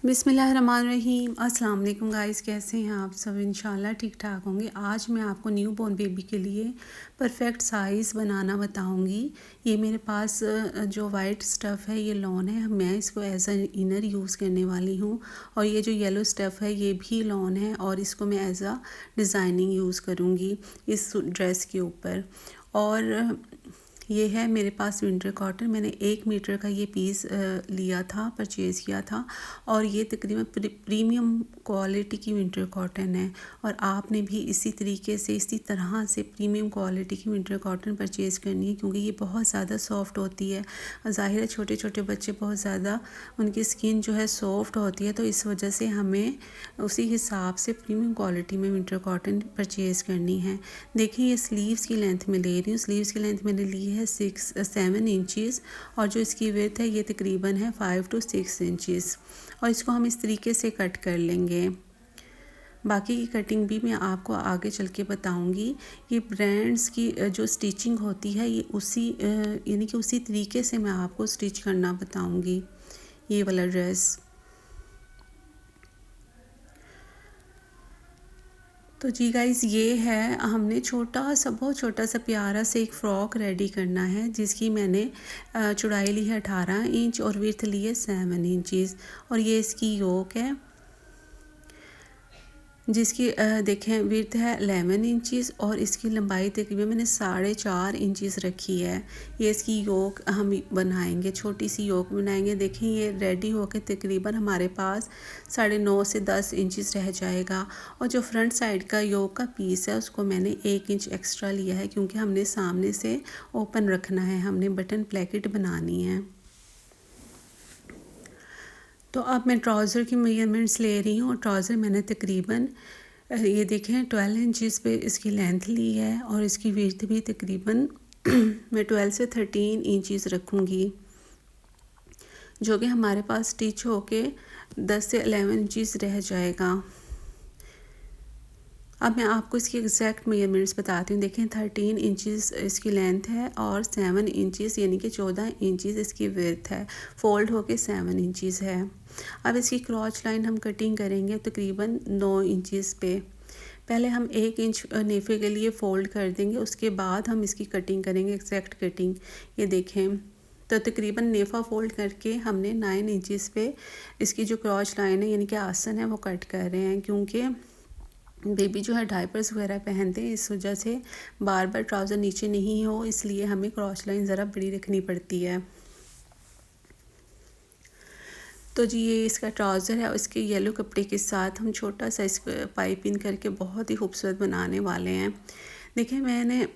बिस्मिल्लाहिर्रहमानिर्रहीम। अस्सलाम वालेकुम गाइस, कैसे हैं आप सब? इंशाल्लाह ठीक ठाक होंगे। आज मैं आपको न्यू बॉर्न बेबी के लिए परफेक्ट साइज़ बनाना बताऊंगी। ये मेरे पास जो वाइट स्टफ़ है ये लॉन है, मैं इसको एज अ इनर यूज़ करने वाली हूँ। और ये जो येलो स्टफ़ है ये भी लॉन है और इसको मैं एज अ डिज़ाइनिंग यूज़ करूँगी इस ड्रेस के ऊपर। और ये है मेरे पास विंटर कॉटन। मैंने 1 मीटर का ये पीस लिया था, परचेज़ किया था। और ये तकरीबन प्रीमियम क्वालिटी की विंटर कॉटन है। और आपने भी इसी तरीके से इसी तरह से प्रीमियम क्वालिटी की विंटर कॉटन परचेज़ करनी है, क्योंकि ये बहुत ज़्यादा सॉफ्ट होती है। ज़ाहिर है छोटे छोटे बच्चे बहुत ज़्यादा उनकी स्किन जो है सॉफ्ट होती है, तो इस वजह से हमें उसी हिसाब से प्रीमियम क्वालिटी में विंटर कॉटन परचेज़ करनी है। देखिए ये स्लीव्स की लेंथ में ले रही हूँ। स्लीव्स की लेंथ मैंने ली है 7 इंचज़ और जो इसकी विड्थ है ये तकरीबन है 5 to 6 इंचज़। और इसको हम इस तरीके से कट कर लेंगे। बाकी की कटिंग भी मैं आपको आगे चल के बताऊँगी। ये ब्रांड्स की जो स्टिचिंग होती है ये उसी यानी कि उसी तरीके से मैं आपको स्टिच करना बताऊँगी ये वाला ड्रेस। तो जी गाइस, ये है हमने छोटा सा, बहुत छोटा सा प्यारा सा एक फ़्रॉक रेडी करना है, जिसकी मैंने चौड़ाई ली है 18 इंच और विड्थ ली है 7 इंचज़। और ये इसकी योक है जिसकी देखें विड्थ है 11 इंचज़ और इसकी लंबाई तकरीबन मैंने 4.5 इंचज़ रखी है। ये इसकी योक हम बनाएंगे, छोटी सी योक बनाएंगे। देखें ये रेडी होकर तकरीबन हमारे पास 9.5 से 10 इंचज़ रह जाएगा। और जो फ्रंट साइड का योक का पीस है उसको मैंने 1 इंच एक्स्ट्रा लिया है, क्योंकि हमने सामने से ओपन रखना है, हमने बटन प्लेकेट बनानी है। तो अब मैं ट्राउज़र की मेजरमेंट्स ले रही हूँ। और ट्राउज़र मैंने तकरीबन ये देखें 12 इंचज़ पे इसकी लेंथ ली है और इसकी विड्थ भी तकरीबन मैं 12 से 13 इंचज़ रखूँगी, जो कि हमारे पास स्टिच होके 10 से 11 इंचज़ रह जाएगा। अब मैं आपको इसकी एग्जैक्ट मेजरमेंट्स बताती हूँ। देखें 13 इंचज़ इसकी लेंथ है और 7 इंचज़ यानी कि 14 इंचज़ इसकी विड्थ है। फोल्ड होके 7 इंचज़ है। अब इसकी क्रॉच लाइन हम कटिंग करेंगे तकरीबन 9 इंचज़ पे। पहले हम 1 इंच नेफे के लिए फ़ोल्ड कर देंगे, उसके बाद हम इसकी कटिंग करेंगे, एग्जैक्ट कटिंग। ये देखें तो तकरीबन नेफ़ा फ़ोल्ड करके हमने 9 इंचज़ पे इसकी जो क्रॉच लाइन है यानी कि आसन है वो कट कर रहे हैं, क्योंकि बेबी जो है डायपर्स वगैरह पहनते हैं, इस वजह से बार बार ट्राउज़र नीचे नहीं हो, इसलिए हमें क्रॉच लाइन ज़रा बड़ी रखनी पड़ती है। तो जी ये इसका ट्राउज़र है और इसके येलो कपड़े के साथ हम छोटा सा इसको पाइपिंग करके बहुत ही खूबसूरत बनाने वाले हैं। देखिए मैंने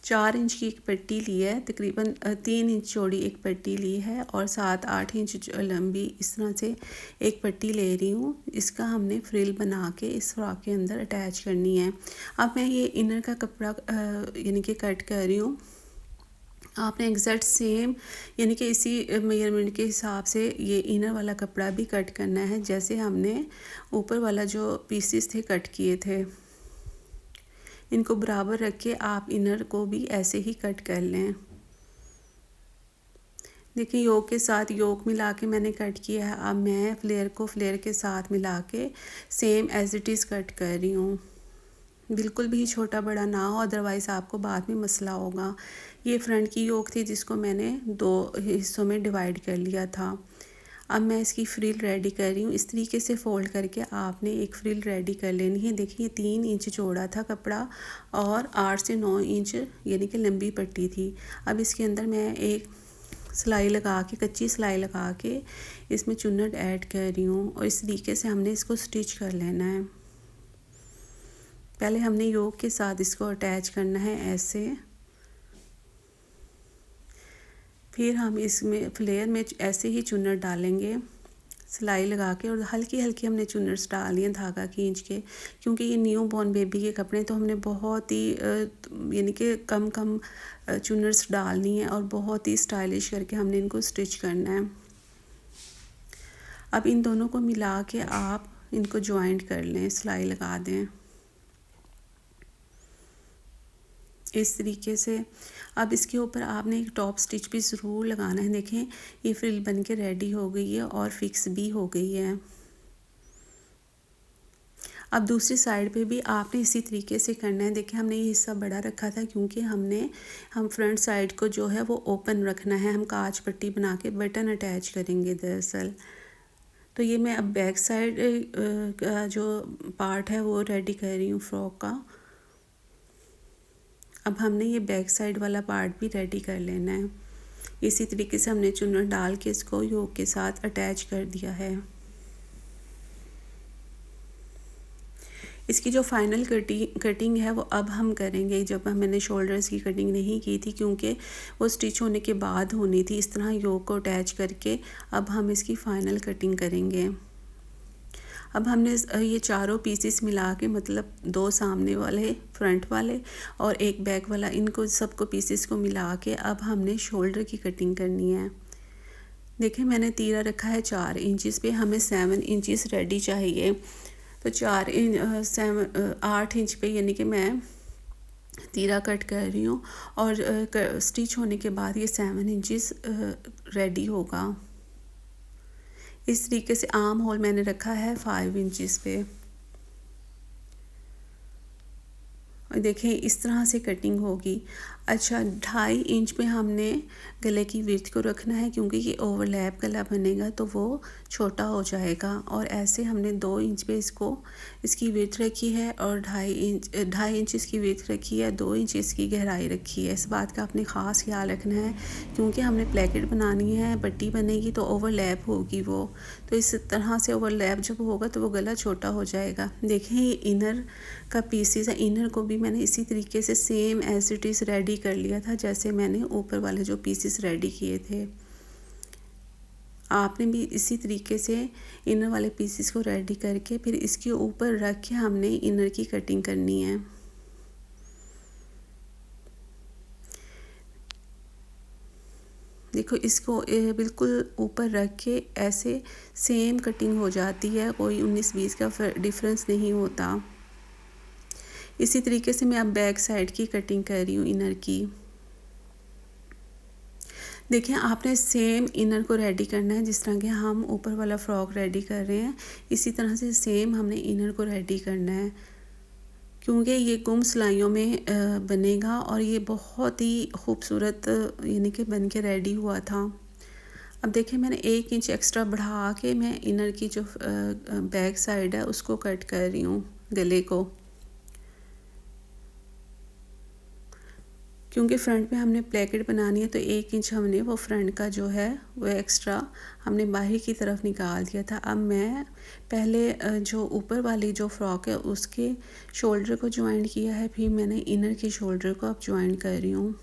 4 इंच की एक पट्टी ली है, तकरीबन 3 इंच चौड़ी एक पट्टी ली है और 7-8 इंच लंबी इस तरह से एक पट्टी ले रही हूँ। इसका हमने फ्रिल बना के इस फ्रॉक के अंदर अटैच करनी है। अब मैं ये इनर का कपड़ा यानी कि कट कर रही हूँ। आपने एग्जैक्ट सेम यानी कि इसी मेजरमेंट के हिसाब से ये इनर वाला कपड़ा भी कट करना है, जैसे हमने ऊपर वाला जो पीसेस थे कट किए थे। इनको बराबर रख के आप इनर को भी ऐसे ही कट कर लें। देखिए योक के साथ योक मिला के मैंने कट किया है। अब मैं फ्लेयर को फ्लेयर के साथ मिला के same as it is cut कर रही हूँ। बिल्कुल भी छोटा बड़ा ना हो, अदरवाइज़ आपको बाद में मसला होगा। ये फ्रंट की योक थी जिसको मैंने 2 हिस्सों में डिवाइड कर लिया था। अब मैं इसकी फ्रिल रेडी कर रही हूँ। इस तरीके से फ़ोल्ड करके आपने एक फ्रिल रेडी कर लेनी है। देखिए 3 इंच चौड़ा था कपड़ा और 8 से 9 इंच यानी कि लंबी पट्टी थी। अब इसके अंदर मैं एक सिलाई लगा के, कच्ची सिलाई लगा के इसमें चुन्नट ऐड कर रही हूँ और इस तरीके से हमने इसको स्टिच कर लेना है। पहले हमने योक के साथ इसको अटैच करना है ऐसे, फिर हम इसमें फ्लेयर में ऐसे ही चुन्नट डालेंगे सिलाई लगा के, और हल्की हल्की हमने चुन्नट्स डाल लिए धागा खींच के, क्योंकि ये न्यू बॉर्न बेबी के कपड़े तो हमने बहुत ही यानी कि कम कम चुन्नट्स डालनी है और बहुत ही स्टाइलिश करके हमने इनको स्टिच करना है। अब इन दोनों को मिला के आप इनको जॉइंट कर लें, सिलाई लगा दें इस तरीके से। अब इसके ऊपर आपने एक टॉप स्टिच भी ज़रूर लगाना है। देखें ये फ्रिल बन के रेडी हो गई है और फिक्स भी हो गई है। अब दूसरी साइड पे भी आपने इसी तरीके से करना है। देखिए हमने ये हिस्सा बड़ा रखा था क्योंकि हम फ्रंट साइड को जो है वो ओपन रखना है। हम कांच पट्टी बना के बटन अटैच करेंगे दरअसल। तो ये मैं अब बैक साइड का जो पार्ट है वो रेडी कर रही हूँ फ्रॉक का। अब हमने ये बैक साइड वाला पार्ट भी रेडी कर लेना है। इसी तरीके से हमने चुन्नट डाल के इसको योक के साथ अटैच कर दिया है। इसकी जो फाइनल कटिंग है वो अब हम करेंगे। जब मैंने शोल्डर्स की कटिंग नहीं की थी क्योंकि वो स्टिच होने के बाद होनी थी। इस तरह योक को अटैच करके अब हम इसकी फ़ाइनल कटिंग करेंगे। अब हमने ये चारों पीसेस मिला के, मतलब 2 सामने वाले फ्रंट वाले और एक बैक वाला, इनको सबको पीसेस को मिला के अब हमने शोल्डर की कटिंग करनी है। देखिए मैंने तीरा रखा है 4 इंचज़ पे, हमें 7 इंचज़ रेडी चाहिए। तो 8 इंच पे यानी कि मैं तीरा कट कर रही हूँ और स्टिच होने के बाद ये 7 इंचज़ रेडी होगा। इस तरीके से आर्म होल मैंने रखा है 5 इंचज़ पे। और देखें इस तरह से कटिंग होगी। अच्छा 2.5 इंच पे हमने गले की विड्थ को रखना है क्योंकि ये ओवरलैप गला बनेगा तो वो छोटा हो जाएगा। और ऐसे हमने 2 इंच पे इसकी विड्थ रखी है और 2.5 इंच इसकी विड्थ रखी है, 2 इंच इसकी गहराई रखी है। इस बात का आपने ख़ास ख्याल रखना है क्योंकि हमने प्लेकेट बनानी है, पट्टी बनेगी तो ओवरलैप होगी वो। तो इस तरह से ओवरलैप जब होगा तो वो गला छोटा हो जाएगा। देखें ये इनर का पीसेस है, इनर को भी मैंने इसी तरीके से same as it is ready कर लिया था जैसे मैंने ऊपर वाले जो पीसेस रेडी किए थे। आपने भी इसी तरीके से इनर वाले पीसेस को रेडी करके फिर इसके ऊपर रख के हमने इनर की कटिंग करनी है। देखो इसको बिल्कुल ऊपर रख के ऐसे सेम कटिंग हो जाती है, कोई 19-20 का डिफरेंस नहीं होता। इसी तरीके से मैं अब बैक साइड की कटिंग कर रही हूँ इनर की। देखिए आपने सेम इनर को रेडी करना है जिस तरह के हम ऊपर वाला फ्रॉक रेडी कर रहे हैं, इसी तरह से सेम हमने इनर को रेडी करना है क्योंकि ये गुम सिलाइयों में बनेगा और ये बहुत ही खूबसूरत यानी कि बन के रेडी हुआ था। अब देखिए मैंने 1 इंच एक्स्ट्रा बढ़ा के मैं इनर की जो बैक साइड है उसको कट कर रही हूँ गले को, क्योंकि फ्रंट में हमने प्लेकेट बनानी है तो 1 इंच हमने वो फ्रंट का जो है वो एक्स्ट्रा हमने बाहर की तरफ निकाल दिया था। अब मैं पहले जो ऊपर वाली जो फ्रॉक है उसके शोल्डर को ज्वाइन किया है, फिर मैंने इनर के शोल्डर को अब ज्वाइन कर रही हूँ।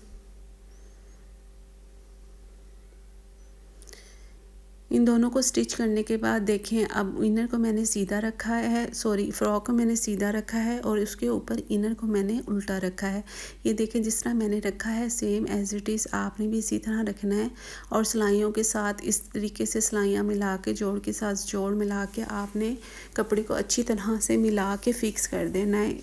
इन दोनों को स्टिच करने के बाद देखें अब इनर को मैंने सीधा रखा है, फ्रॉक को मैंने सीधा रखा है और उसके ऊपर इनर को मैंने उल्टा रखा है। ये देखें जिस तरह मैंने रखा है सेम एज इट इज़ आपने भी इसी तरह रखना है। और सिलाइयों के साथ इस तरीके से सिलाइयाँ मिला के जोड़ के साथ जोड़ मिला के आपने कपड़े को अच्छी तरह से मिला के फ़िक्स कर देना है।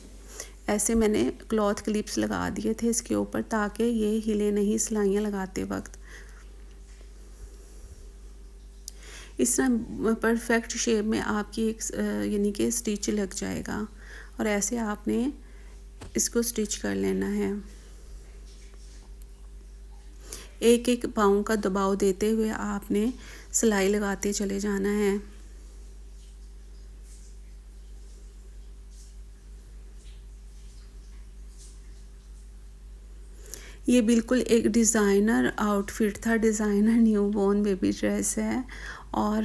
ऐसे मैंने क्लॉथ क्लिप्स लगा दिए थे इसके ऊपर ताकि ये हिले नहीं सिलाइयाँ लगाते वक्त। इस तरह परफेक्ट शेप में आपकी एक यानी कि स्टिच लग जाएगा और ऐसे आपने इसको स्टिच कर लेना है। एक एक पाँव का दबाव देते हुए आपने सिलाई लगाते चले जाना है। ये बिल्कुल एक डिज़ाइनर आउटफिट था, डिज़ाइनर न्यूबॉर्न बेबी ड्रेस है और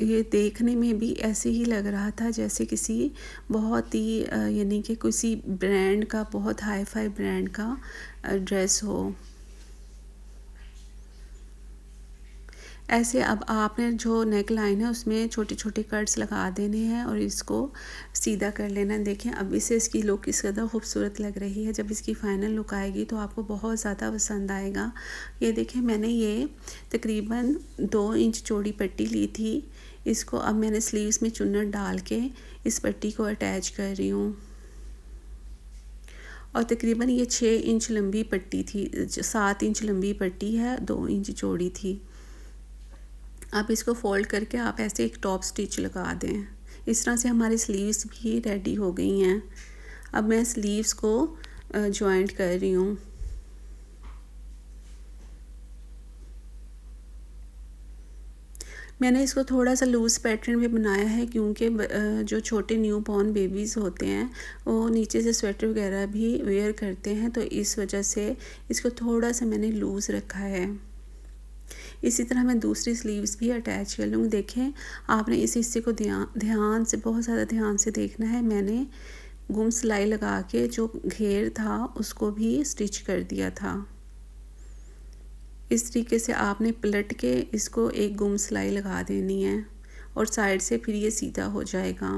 ये देखने में भी ऐसे ही लग रहा था जैसे किसी बहुत ही यानी कि किसी ब्रांड का, बहुत हाई फाई ब्रांड का ड्रेस हो। ऐसे अब आपने जो नेक लाइन है उसमें छोटे छोटे कट्स लगा देने हैं और इसको सीधा कर लेना है। देखें अब इससे इसकी लुक इस कदर खूबसूरत लग रही है। जब इसकी फ़ाइनल लुक आएगी तो आपको बहुत ज़्यादा पसंद आएगा। ये देखें मैंने ये तकरीबन 2 इंच चौड़ी पट्टी ली थी। इसको अब मैंने स्लीव्स में चुन्नट डाल के इस पट्टी को अटैच कर रही हूँ और तकरीबन ये 6 इंच लंबी पट्टी थी, 7 इंच लंबी पट्टी है, 2 इंच चौड़ी थी। आप इसको फ़ोल्ड करके आप ऐसे एक टॉप स्टिच लगा दें। इस तरह से हमारी स्लीव्स भी रेडी हो गई हैं। अब मैं स्लीव्स को जॉइंट कर रही हूँ। मैंने इसको थोड़ा सा लूज़ पैटर्न में बनाया है क्योंकि जो छोटे न्यू बॉर्न बेबीज़ होते हैं वो नीचे से स्वेटर वगैरह भी वेयर करते हैं, तो इस वजह से इसको थोड़ा सा मैंने लूज़ रखा है। इसी तरह मैं दूसरी स्लीव्स भी अटैच कर लूँगी। देखें, आपने इस हिस्से को ध्यान से, बहुत ज़्यादा ध्यान से देखना है। मैंने गुम सिलाई लगा के जो घेर था उसको भी स्टिच कर दिया था। इस तरीके से आपने पलट के इसको एक गुम सिलाई लगा देनी है और साइड से फिर ये सीधा हो जाएगा।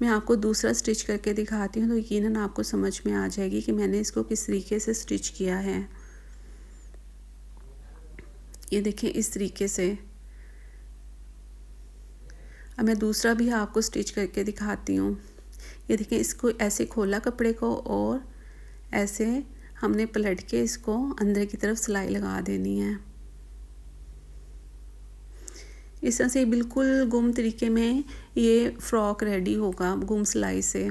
मैं आपको दूसरा स्टिच करके दिखाती हूँ तो यकीनन आपको समझ में आ जाएगी कि मैंने इसको किस तरीके से स्टिच किया है। ये देखें इस तरीके से। अब मैं दूसरा भी आपको स्टिच करके दिखाती हूँ। ये देखें, इसको ऐसे खोला कपड़े को और ऐसे हमने पलट के इसको अंदर की तरफ सिलाई लगा देनी है। इस तरह से बिल्कुल गुम तरीके में ये फ्रॉक रेडी होगा गुम सिलाई से।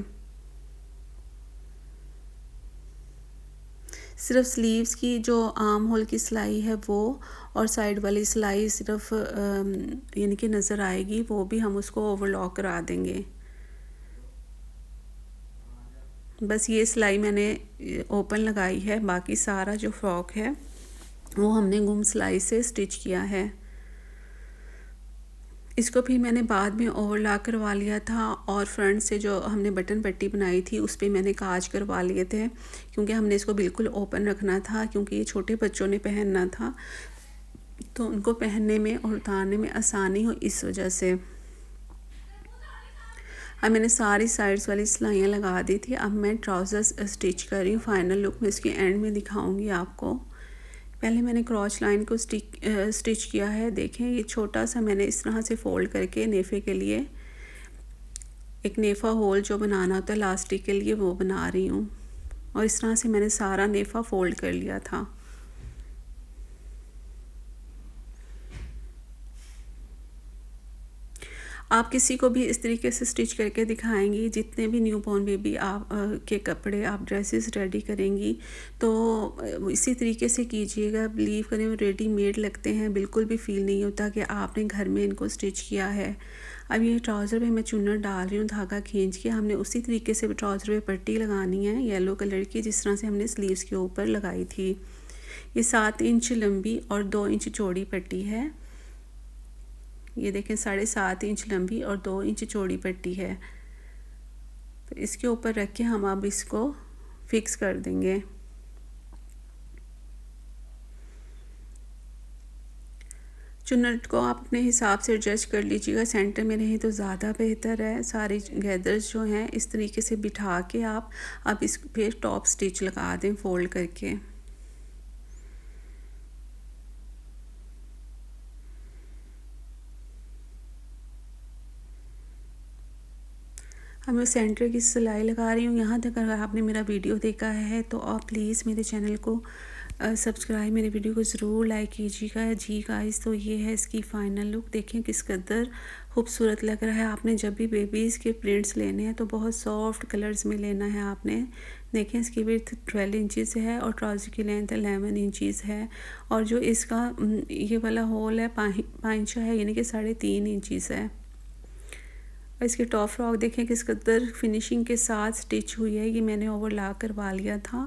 सिर्फ स्लीव्स की जो आर्म होल की सिलाई है वो और साइड वाली सिलाई सिर्फ यानी कि नज़र आएगी, वो भी हम उसको ओवरलॉक करा देंगे। बस ये सिलाई मैंने ओपन लगाई है, बाकी सारा जो फ्रॉक है वो हमने गुम सिलाई से स्टिच किया है। इसको फिर मैंने बाद में ओवरलॉक करवा लिया था और फ्रंट से जो हमने बटन पट्टी बनाई थी उस पर मैंने काज करवा लिए थे, क्योंकि हमने इसको बिल्कुल ओपन रखना था, क्योंकि ये छोटे बच्चों ने पहनना था तो उनको पहनने में और उतारने में आसानी हो, इस वजह से। अब मैंने सारी साइड्स वाली सिलाइयाँ लगा दी थी। अब मैं ट्राउज़र्स स्टिच कर रही हूँ। फाइनल लुक में इसके एंड में दिखाऊंगी आपको। पहले मैंने क्रॉच लाइन को स्टिच किया है। देखें, ये छोटा सा मैंने इस तरह से फ़ोल्ड करके नेफ़े के लिए एक नेफ़ा होल जो बनाना होता है इलास्टिक के लिए, वो बना रही हूँ। और इस तरह से मैंने सारा नेफ़ा फ़ोल्ड कर लिया था। आप किसी को भी इस तरीके से स्टिच करके दिखाएंगी, जितने भी न्यू बॉर्न बेबी आप के कपड़े आप ड्रेसेस रेडी करेंगी तो इसी तरीके से कीजिएगा। बिलीव करें, वो रेडीमेड लगते हैं, बिल्कुल भी फील नहीं होता कि आपने घर में इनको स्टिच किया है। अब ये ट्राउज़र पे मैं चुन्नट डाल रही हूँ धागा खींच के। हमने उसी तरीके से ट्राउज़र पे पट्टी लगानी है येलो कलर की, जिस तरह से हमने स्लीव्स के ऊपर लगाई थी। ये 7 इंच लंबी और 2 इंच चौड़ी पट्टी है। ये देखें, 7.5 इंच लंबी और 2 इंच चौड़ी पट्टी है। तो इसके ऊपर रख के हम अब इसको फिक्स कर देंगे। चुन्नट को आप अपने हिसाब से एडजस्ट कर लीजिएगा, सेंटर में रहे तो ज़्यादा बेहतर है। सारी गैदर्स जो हैं इस तरीके से बिठा के आप अब इस पे टॉप स्टिच लगा दें फ़ोल्ड करके। अब मैं सेंटर की सिलाई लगा रही हूँ। यहाँ तक अगर आपने मेरा वीडियो देखा है तो आप प्लीज़ मेरे चैनल को सब्सक्राइब, मेरे वीडियो को ज़रूर लाइक कीजिएगा जी गाइस। तो ये है इसकी फ़ाइनल लुक। देखें किस कदर खूबसूरत लग रहा है। आपने जब भी बेबीज़ के प्रिंट्स लेने हैं तो बहुत सॉफ्ट कलर्स में लेना है आपने। देखें, इसकी विड्थ 12 इंचज़ है और ट्राउज़र की लेंथ 11 इंचज़ है। और जो इसका ये वाला होल है पाइंचा है, यानी कि 3.5 इंचज़ है। और इसकी टॉप फ्रॉक देखें किस कदर फिनिशिंग के साथ स्टिच हुई है। ये मैंने ओवरलॉक करवा लिया था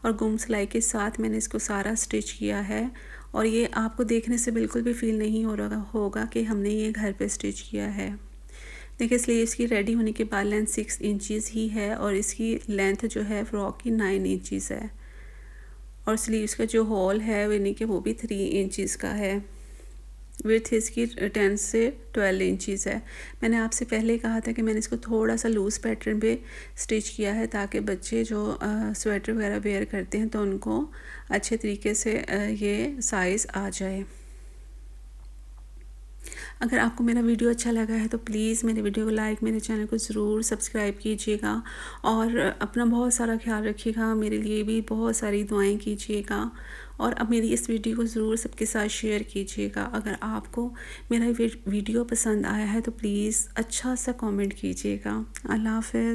और गुम सिलाई के साथ मैंने इसको सारा स्टिच किया है। और ये आपको देखने से बिल्कुल भी फील नहीं हो रहा होगा कि हमने ये घर पे स्टिच किया है। देखिए, स्लीव्स की रेडी होने के बाद लेंथ 6 इंचज़ ही है और इसकी लेंथ जो है फ़्रॉक की 9 इंचज़ है। और स्लीव्स का जो होल है यानी कि वो भी 3 इंचज़ का है। विड्थ इसकी 10 से 12 इंचज़ है। मैंने आपसे पहले कहा था कि मैंने इसको थोड़ा सा लूज़ पैटर्न पे स्टिच किया है ताकि बच्चे जो स्वेटर वगैरह वेयर करते हैं तो उनको अच्छे तरीके से ये साइज़ आ जाए। अगर आपको मेरा वीडियो अच्छा लगा है तो प्लीज़ मेरे वीडियो को लाइक, मेरे चैनल को ज़रूर सब्सक्राइब कीजिएगा और अपना बहुत सारा ख्याल रखिएगा। मेरे लिए भी बहुत सारी दुआएं कीजिएगा और अब मेरी इस वीडियो को ज़रूर सबके साथ शेयर कीजिएगा। अगर आपको मेरा वीडियो पसंद आया है तो प्लीज़ अच्छा सा कमेंट कीजिएगा। अल्लाह हाफ़िज़।